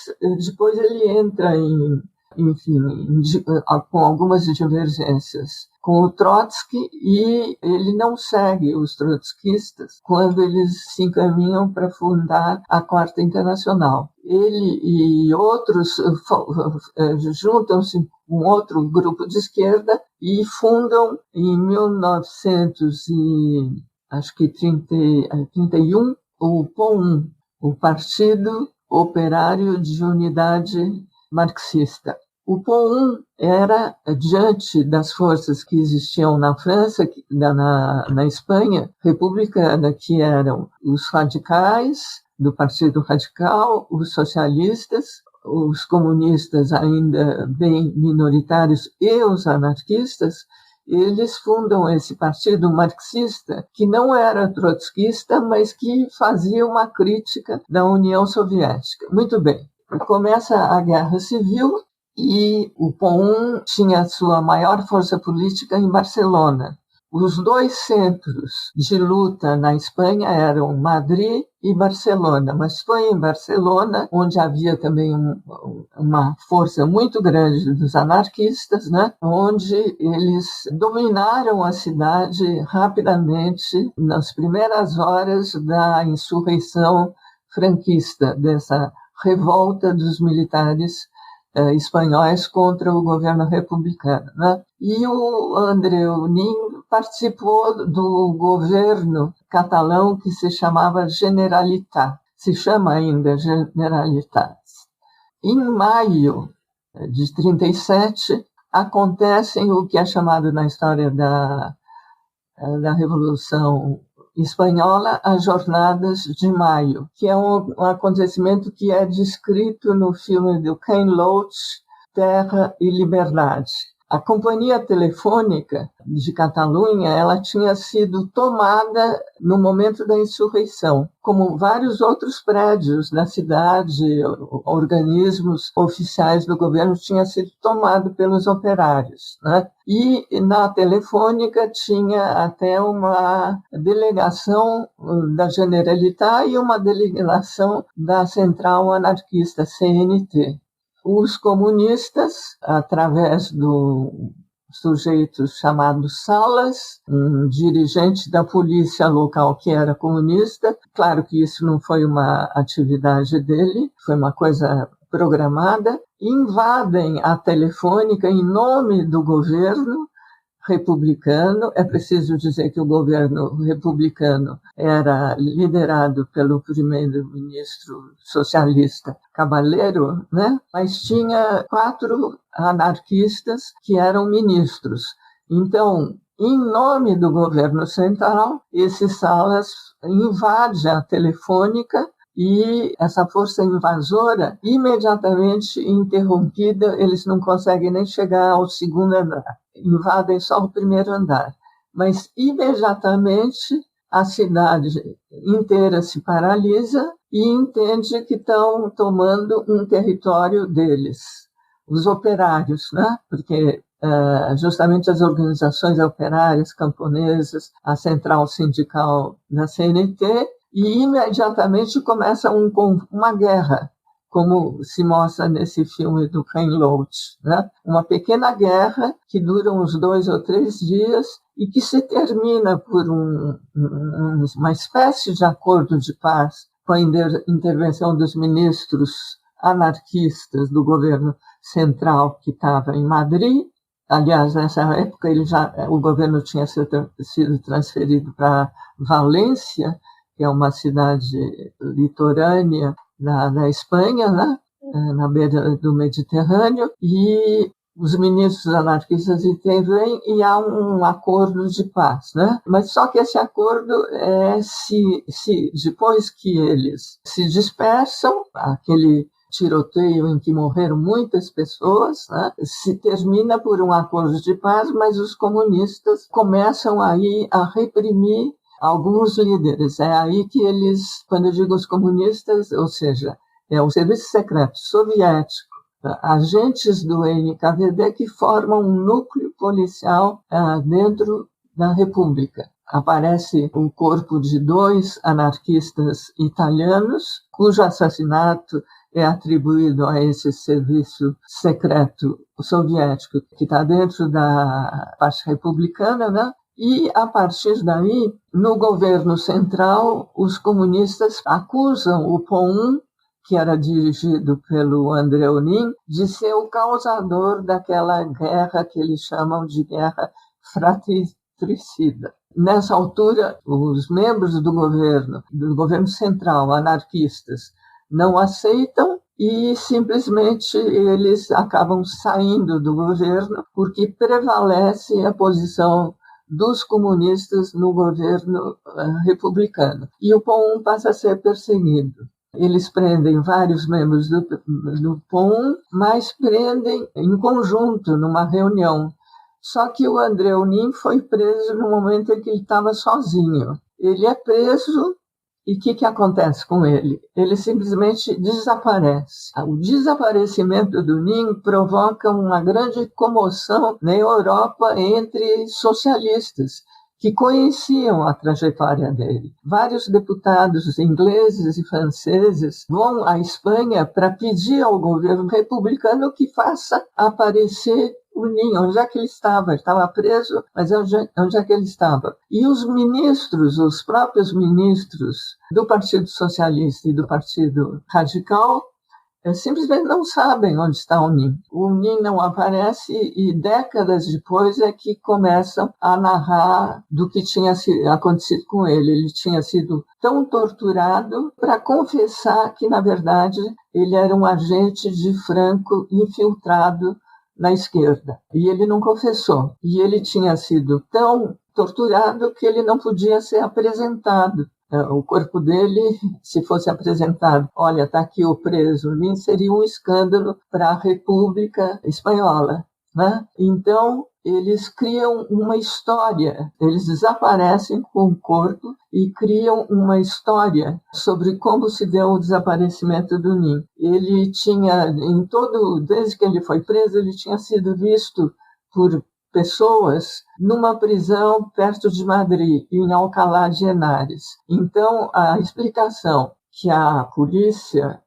S3: depois ele entra com algumas divergências com o Trotsky, e ele não segue os trotskistas quando eles se encaminham para fundar a Quarta Internacional. Ele e outros juntam-se com outro grupo de esquerda e fundam em 1931 o POUM, o Partido Operário de Unidade Marxista. O POUM era, diante das forças que existiam na França, na Espanha republicana, que eram os radicais, do Partido Radical, os socialistas, os comunistas ainda bem minoritários e os anarquistas, eles fundam esse partido marxista, que não era trotskista, mas que fazia uma crítica da União Soviética. Muito bem, começa a Guerra Civil, e o POUM tinha sua maior força política em Barcelona. Os dois centros de luta na Espanha eram Madrid e Barcelona, mas foi em Barcelona onde havia também uma força muito grande dos anarquistas, né? Onde eles dominaram a cidade rapidamente nas primeiras horas da insurreição franquista, dessa revolta dos militares espanhóis contra o governo republicano, né? E o Andreu Nin participou do governo catalão que se chamava Generalitat, se chama ainda Generalitat. Em maio de 37 acontecem o que é chamado na história da Revolução espanhola as Jornadas de Maio, que é um acontecimento que é descrito no filme do Ken Loach, Terra e Liberdade. A Companhia Telefônica de Catalunha, ela tinha sido tomada no momento da insurreição, como vários outros prédios na cidade, organismos oficiais do governo tinham sido tomados pelos operários, né? E na Telefônica tinha até uma delegação da Generalitat e uma delegação da Central Anarquista, CNT. Os comunistas, através do sujeito chamado Salas, um dirigente da polícia local que era comunista, claro que isso não foi uma atividade dele, foi uma coisa programada, invadem a Telefônica em nome do governo republicano. É preciso dizer que o governo republicano era liderado pelo primeiro-ministro socialista Caballero, né? Mas tinha 4 anarquistas que eram ministros. Então, em nome do governo central, esse Salas invade a Telefônica e essa força invasora, imediatamente interrompida, eles não conseguem nem chegar ao segundo andar. Invadem só o primeiro andar. Mas, imediatamente, a cidade inteira se paralisa e entende que estão tomando um território deles, os operários, né? Porque justamente as organizações operárias camponesas, a central sindical da CNT, e imediatamente começa uma guerra, como se mostra nesse filme do Ken Loach, né? Uma pequena guerra que dura uns 2 ou 3 dias e que se termina por uma espécie de acordo de paz com a intervenção dos ministros anarquistas do governo central que estava em Madrid. Aliás, nessa época o governo tinha sido transferido para Valência, que é uma cidade litorânea da Espanha, né? Na beira do Mediterrâneo, e os ministros anarquistas intervêm e há um acordo de paz, né? Mas só que esse acordo depois que eles se dispersam, aquele tiroteio em que morreram muitas pessoas, né? Se termina por um acordo de paz, mas os comunistas começam aí a reprimir alguns líderes. É aí que eles, quando eu digo os comunistas, ou seja, é o serviço secreto soviético, agentes do NKVD que formam um núcleo policial dentro da República. Aparece o corpo de 2 anarquistas italianos, cujo assassinato é atribuído a esse serviço secreto soviético que está dentro da parte republicana, né? E, a partir daí, no governo central, os comunistas acusam o POUM, que era dirigido pelo André Unin, de ser o causador daquela guerra que eles chamam de guerra fratricida. Nessa altura, os membros do governo central, anarquistas, não aceitam e simplesmente eles acabam saindo do governo porque prevalece a posição dos comunistas no governo republicano. E o POUM passa a ser perseguido. Eles prendem vários membros do POUM, mas prendem em conjunto, numa reunião. Só que o André Unin foi preso no momento em que ele estava sozinho. Ele é preso e o que acontece com ele? Ele simplesmente desaparece. O desaparecimento do Unin provoca uma grande comoção na Europa entre socialistas que conheciam a trajetória dele. Vários deputados ingleses e franceses vão à Espanha para pedir ao governo republicano que faça aparecer o Unin. Onde é que ele estava? Ele estava preso, mas onde é que ele estava? E os ministros, os próprios ministros do Partido Socialista e do Partido Radical, simplesmente não sabem onde está o Unin. O Unin não aparece e décadas depois é que começam a narrar do que tinha acontecido com ele. Ele tinha sido tão torturado para confessar que, na verdade, ele era um agente de Franco infiltrado na esquerda. E ele não confessou. E ele tinha sido tão torturado que ele não podia ser apresentado. O corpo dele, se fosse apresentado, olha, está aqui o preso, seria um escândalo para a República Espanhola, né? Então, eles criam uma história, eles desaparecem com o corpo e criam uma história sobre como se deu o desaparecimento do Nin. Ele tinha, desde que ele foi preso, ele tinha sido visto por pessoas numa prisão perto de Madrid, em Alcalá de Henares. Então, a explicação que a polícia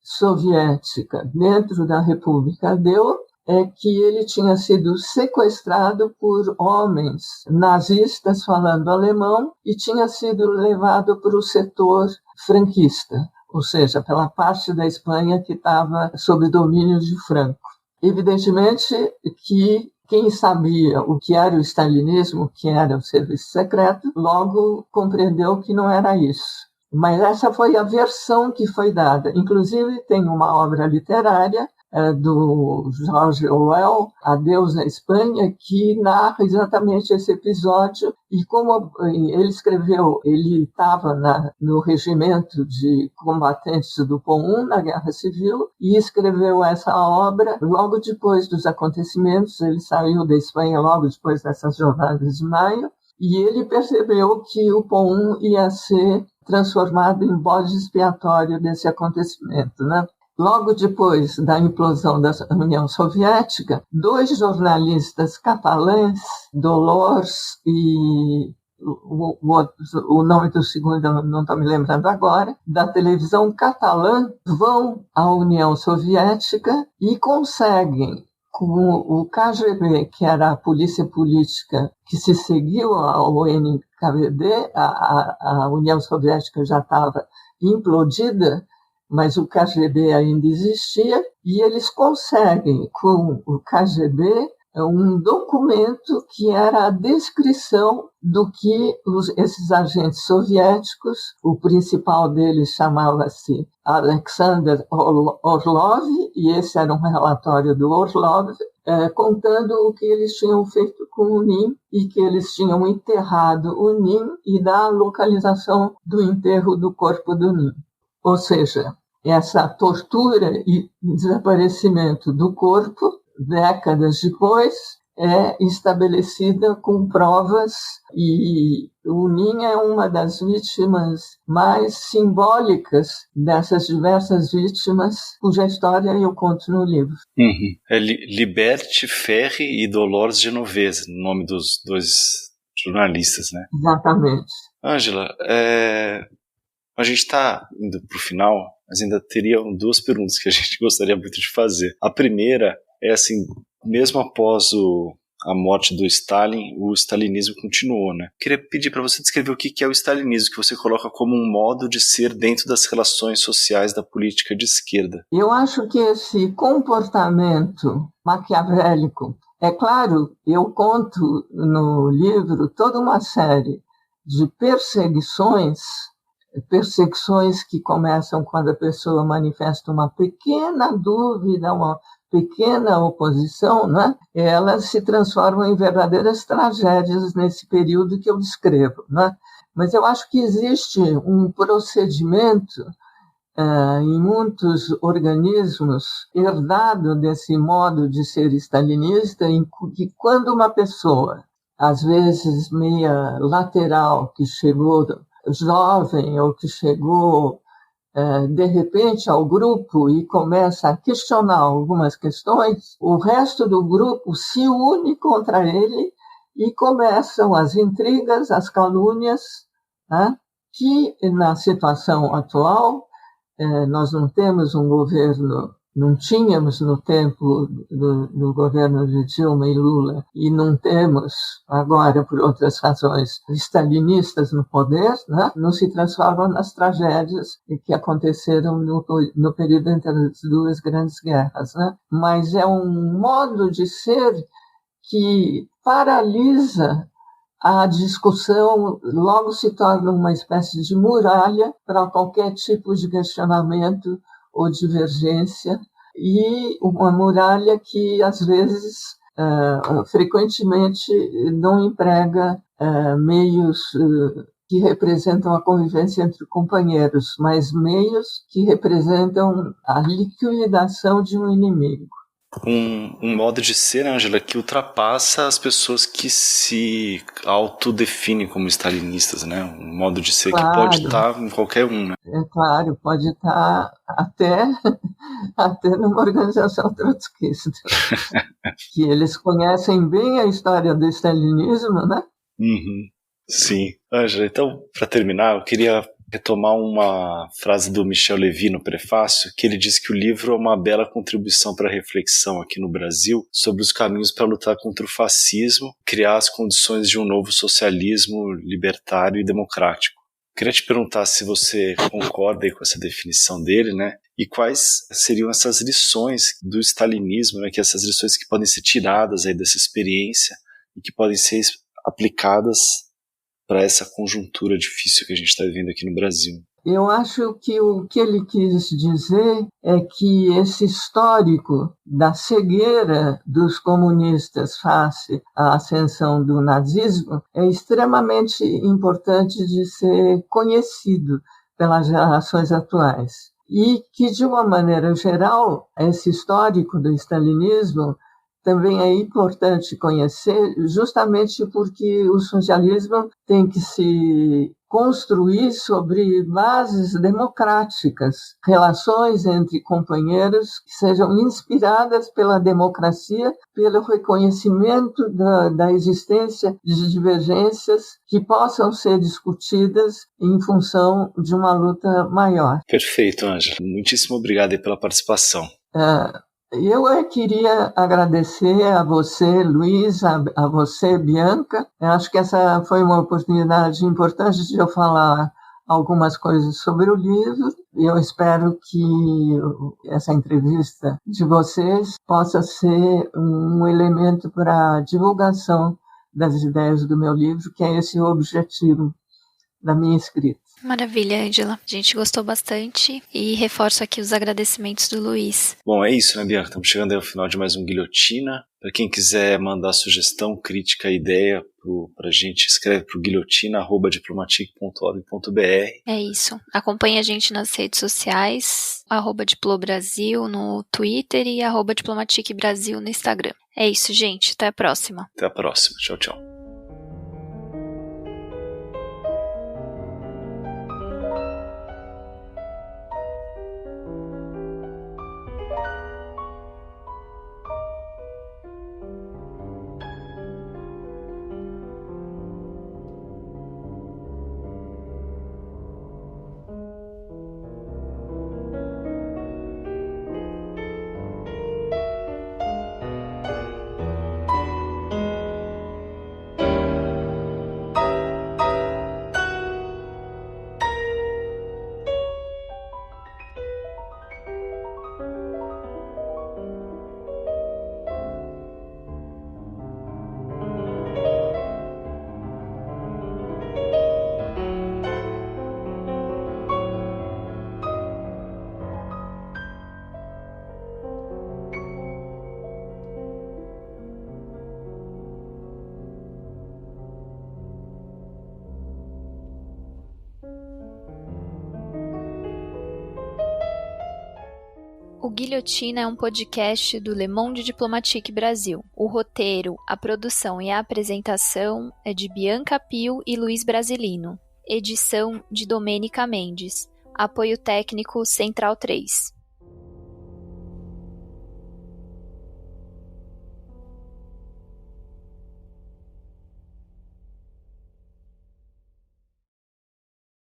S3: soviética dentro da República deu é que ele tinha sido sequestrado por homens nazistas falando alemão e tinha sido levado para o setor franquista, ou seja, pela parte da Espanha que estava sob domínio de Franco. Evidentemente que quem sabia o que era o stalinismo, o que era o serviço secreto, logo compreendeu que não era isso. Mas essa foi a versão que foi dada. Inclusive, tem uma obra literária do George Orwell, Adeus à Espanha, que narra exatamente esse episódio. E como ele escreveu, ele estava no regimento de combatentes do POUM na Guerra Civil e escreveu essa obra logo depois dos acontecimentos. Ele saiu da Espanha logo depois dessas jornadas de maio e ele percebeu que o POUM ia ser transformado em bode expiatório desse acontecimento, né? Logo depois da implosão da União Soviética, 2 jornalistas catalães, Dolors e o nome do segundo eu não estou me lembrando agora, da televisão catalã, vão à União Soviética e conseguem, com o KGB, que era a polícia política que se seguiu ao NKVD, a União Soviética já estava implodida, mas o KGB ainda existia, e eles conseguem, com o KGB, um documento que era a descrição do que esses agentes soviéticos, o principal deles chamava-se Alexander Orlov, e esse era um relatório do Orlov, contando o que eles tinham feito com o Nin e que eles tinham enterrado o Nin e da localização do enterro do corpo do Nin. Ou seja, essa tortura e desaparecimento do corpo, décadas depois, é estabelecida com provas, e o Nin é uma das vítimas mais simbólicas dessas diversas vítimas, cuja história eu conto no livro.
S1: Uhum. É Liberty Ferri e Dolores Genovese, o nome dos 2 jornalistas, né?
S3: Exatamente.
S1: Ângela, a gente está indo para o final, mas ainda teriam 2 perguntas que a gente gostaria muito de fazer. A primeira é assim, mesmo após a morte do Stalin, o stalinismo continuou, né? Queria pedir para você descrever o que é o stalinismo, que você coloca como um modo de ser dentro das relações sociais da política de esquerda.
S3: Eu acho que esse comportamento maquiavélico, é claro, eu conto no livro toda uma série de perseguições que começam quando a pessoa manifesta uma pequena dúvida, uma pequena oposição, né? Elas se transformam em verdadeiras tragédias nesse período que eu descrevo, né? Mas eu acho que existe um procedimento em muitos organismos herdado desse modo de ser stalinista, em que quando uma pessoa, às vezes meia lateral, que chegou jovem ou que chegou de repente ao grupo e começa a questionar algumas questões, o resto do grupo se une contra ele e começam as intrigas, as calúnias, né? Que na situação atual nós não temos um governo, não tínhamos no tempo do governo de Dilma e Lula, e não temos agora, por outras razões, stalinistas no poder, né? Não se transformam nas tragédias que aconteceram no período entre as 2 grandes guerras, né? Mas é um modo de ser que paralisa a discussão, logo se torna uma espécie de muralha para qualquer tipo de questionamento ou divergência, e uma muralha que, às vezes, frequentemente não emprega meios que representam a convivência entre companheiros, mas meios que representam a liquidação de um inimigo.
S1: Um modo de ser, Ângela, que ultrapassa as pessoas que se autodefinem como stalinistas, né? Um modo de ser, claro, que pode estar em qualquer um, né?
S3: É claro, pode estar até numa organização trotskista. Que eles conhecem bem a história do stalinismo, né?
S1: Uhum. Sim. Ângela, então, para terminar, eu queria retomar uma frase do Michel Levy no prefácio, que ele diz que o livro é uma bela contribuição para a reflexão aqui no Brasil sobre os caminhos para lutar contra o fascismo, criar as condições de um novo socialismo libertário e democrático. Queria te perguntar se você concorda aí com essa definição dele, né? E quais seriam essas lições do stalinismo, né? Que essas lições que podem ser tiradas aí dessa experiência e que podem ser aplicadas para essa conjuntura difícil que a gente está vivendo aqui no Brasil.
S3: Eu acho que o que ele quis dizer é que esse histórico da cegueira dos comunistas face à ascensão do nazismo é extremamente importante de ser conhecido pelas gerações atuais. E que, de uma maneira geral, esse histórico do stalinismo também é importante conhecer, justamente porque o socialismo tem que se construir sobre bases democráticas, relações entre companheiros que sejam inspiradas pela democracia, pelo reconhecimento da existência de divergências que possam ser discutidas em função de uma luta maior.
S1: Perfeito, Ângela. Muitíssimo obrigado aí pela participação.
S3: Eu queria agradecer a você, Luiz, a você, Bianca. Eu acho que essa foi uma oportunidade importante de eu falar algumas coisas sobre o livro. Eu espero que essa entrevista de vocês possa ser um elemento para a divulgação das ideias do meu livro, que é esse o objetivo da minha escrita.
S2: Maravilha, Ângela. A gente gostou bastante e reforço aqui os agradecimentos do Luiz.
S1: Bom, é isso, né, Bianca? Estamos chegando aí ao final de mais um Guilhotina. Para quem quiser mandar sugestão, crítica, ideia pra gente, escreve para o guilhotina@diplomatique.org.br.
S2: É isso. Acompanhe a gente nas redes sociais, @Diplobrasil no Twitter e @Diplomatique Brasil no Instagram. É isso, gente. Até a próxima.
S1: Até a próxima. Tchau, tchau.
S2: O Guilhotina é um podcast do Le Monde Diplomatique Brasil. O roteiro, a produção e a apresentação é de Bianca Pio e Luiz Brasilino. Edição de Domênica Mendes. Apoio técnico Central 3.